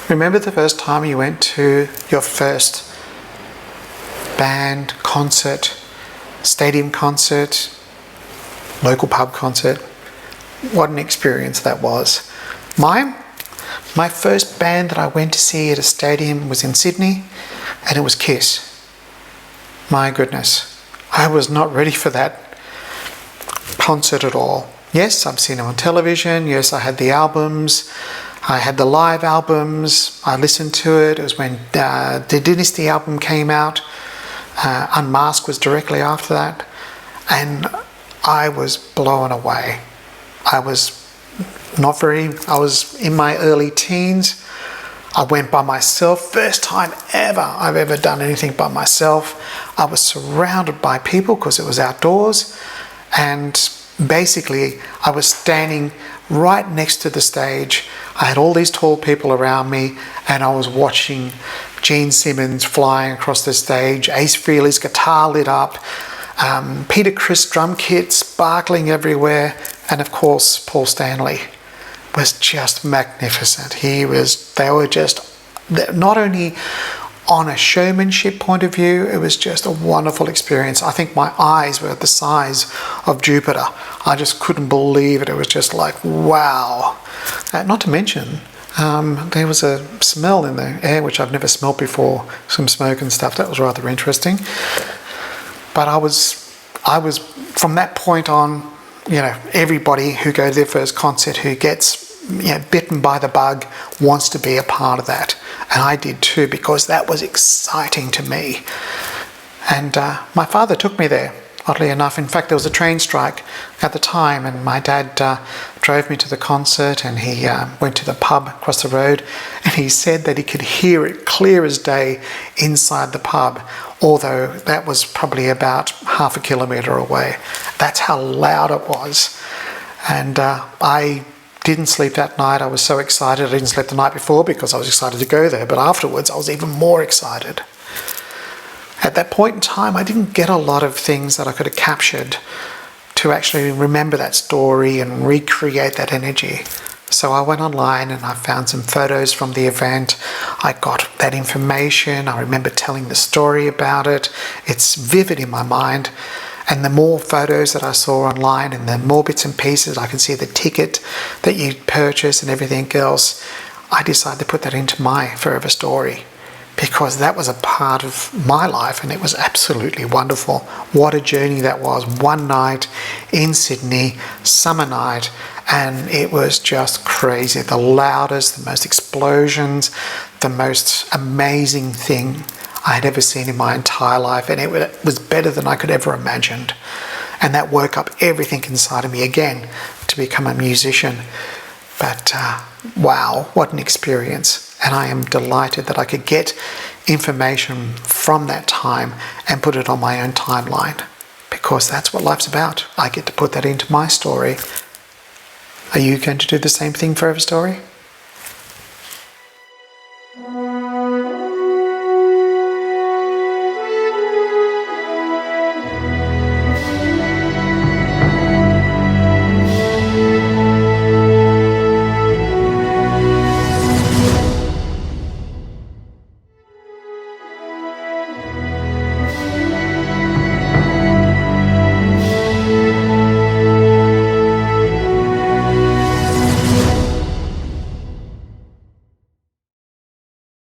Remember the first time you went to your first band concert, stadium concert, local pub concert? What an experience that was. My first band that I went to see at a stadium was in Sydney, and it was Kiss. My goodness, I was not ready for that concert at all. Yes, I've seen it on television. Yes, I had the albums. I had the live albums. I listened to it. It was when the Dynasty album came out. Unmasked was directly after that. And I was blown away. I was in my early teens. I went by myself. First time ever I've ever done anything by myself. I was surrounded by people because it was outdoors. And basically, I was standing right next to the stage. I had all these tall people around me, and I was watching Gene Simmons flying across the stage, Ace Frehley's guitar lit up, Peter Criss drum kit sparkling everywhere, and of course, Paul Stanley was just magnificent. They were just, not only on a showmanship point of view, it was just a wonderful experience. I think my eyes were the size of Jupiter. I just couldn't believe it. It was just like, wow. Not to mention, there was a smell in the air which I've never smelled before, some smoke and stuff. That was rather interesting. But I was from that point on, everybody who goes to their first concert who gets bitten by the bug wants to be a part of that. And I did too, because that was exciting to me. And my father took me there, oddly enough. In fact, there was a train strike at the time, and my dad drove me to the concert, and he went to the pub across the road, and he said that he could hear it clear as day inside the pub, although that was probably about half a kilometre away. That's how loud it was. And I didn't sleep that night. I was so excited. I didn't sleep the night before because I was excited to go there, but afterwards I was even more excited. At that point in time, I didn't get a lot of things that I could have captured to actually remember that story and recreate that energy. So I went online and I found some photos from the event. I got that information. I remember telling the story about it. It's vivid in my mind. And the more photos that I saw online and the more bits and pieces, I can see the ticket that you purchased and everything else, I decided to put that into my forever story, because that was a part of my life and it was absolutely wonderful. What a journey that was. One night in Sydney, summer night, and it was just crazy. The loudest, the most explosions, the most amazing thing I had ever seen in my entire life, and it was better than I could ever imagined. And that woke up everything inside of me again to become a musician. But wow, what an experience. And I am delighted that I could get information from that time and put it on my own timeline, because that's what life's about. I get to put that into my story. Are you going to do the same thing, Forever Story?